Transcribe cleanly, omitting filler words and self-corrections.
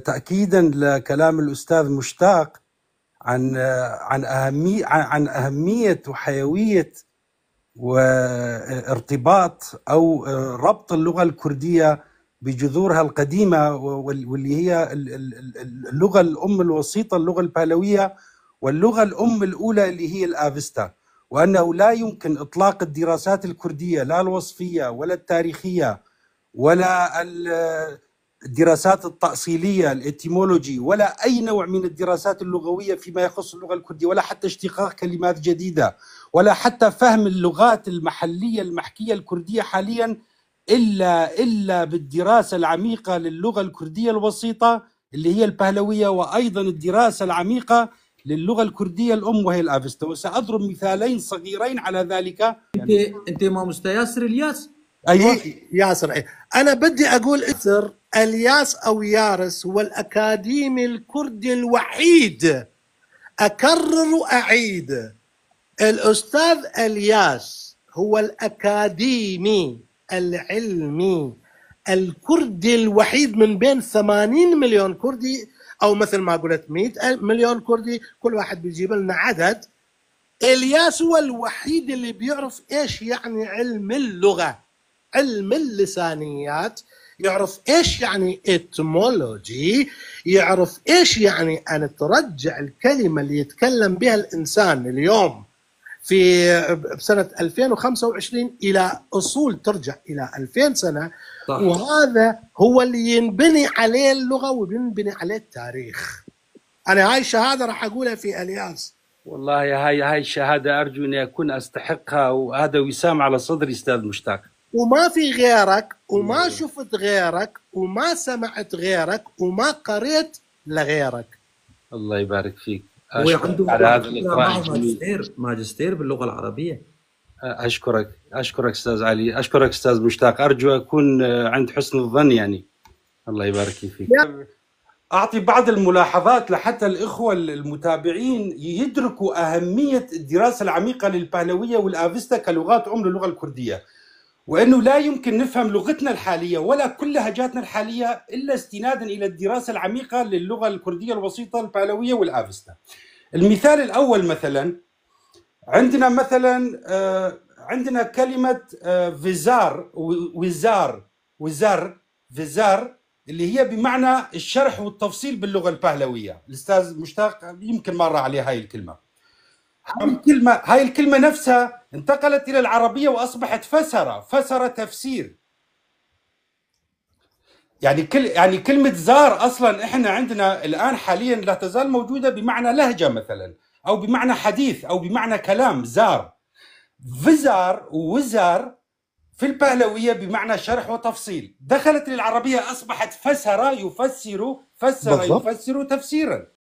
تأكيدا لكلام الأستاذ مشتاق عن أهمية وحيوية وارتباط أو ربط اللغة الكردية بجذورها القديمة، واللي هي اللغة الأم الوسيطة، اللغة البهلوية، واللغة الأم الأولى اللي هي الآفستا، وأنه لا يمكن إطلاق الدراسات الكردية، لا الوصفية ولا التاريخية ولا الدراسات التأصيلية الإتيمولوجي ولا أي نوع من الدراسات اللغوية فيما يخص اللغة الكردية، ولا حتى اشتقاق كلمات جديدة، ولا حتى فهم اللغات المحلية المحكية الكردية حاليا إلا بالدراسة العميقة للغة الكردية الوسيطة اللي هي البهلوية، وأيضا الدراسة العميقة للغة الكردية الأم وهي الآفستا. وسأضرب مثالين صغيرين على ذلك. أنت ما ياسر الياس؟ أيوة ياسر. أنا بدي أقول ياسر الياس أو يارس هو الأكاديمي الكردي الوحيد، أكرر وأعيد، الأستاذ الياس هو الأكاديمي العلمي الكردي الوحيد من بين 80 مليون كردي، أو مثل ما قلت 100 مليون كردي، كل واحد بيجيب لنا عدد. الياس هو الوحيد اللي بيعرف إيش يعني علم اللغة، علم اللسانيات، يعرف إيش يعني إتمولوجي، يعرف إيش يعني أن ترجع الكلمة اللي يتكلم بها الإنسان اليوم في سنة 2025 إلى أصول ترجع إلى 2000 سنة. صح. وهذا هو اللي ينبني عليه اللغة وينبني عليه التاريخ. أنا هاي الشهادة راح أقولها في الياس. والله هاي الشهادة أرجو أن أكون أستحقها، وهذا وسام على صدري أستاذ مشتاق. وما في غيرك، وما شفت غيرك، وما سمعت غيرك، وما قريت لغيرك. الله يبارك فيك. هو عنده على هذا الإطراء ماجستير باللغة العربية. أشكرك أستاذ علي، أشكرك أستاذ مشتاق، أرجو أكون عند حسن الظن يعني. الله يبارك فيك. أعطي بعض الملاحظات لحتى الإخوة المتابعين يدركوا أهمية الدراسة العميقة للبهلوية والآفستا كلغات أم للغة الكردية، وأنه لا يمكن نفهم لغتنا الحالية ولا كل لهجاتنا الحالية إلا استنادا إلى الدراسة العميقة للغة الكردية الوسيطة البهلوية والآفستا. المثال الأول مثلا، عندنا كلمة فيزار اللي هي بمعنى الشرح والتفصيل باللغة البهلوية. الأستاذ مشتاق يمكن مر عليه هاي الكلمة. هاي الكلمة نفسها انتقلت إلى العربية وأصبحت فسر تفسير. يعني كلمة زار أصلا إحنا عندنا الآن حاليا لا تزال موجودة بمعنى لهجة مثلا، أو بمعنى حديث، أو بمعنى كلام. زار، فزار ووزار في البهلوية بمعنى شرح وتفصيل، دخلت للعربية أصبحت يفسر تفسيرا.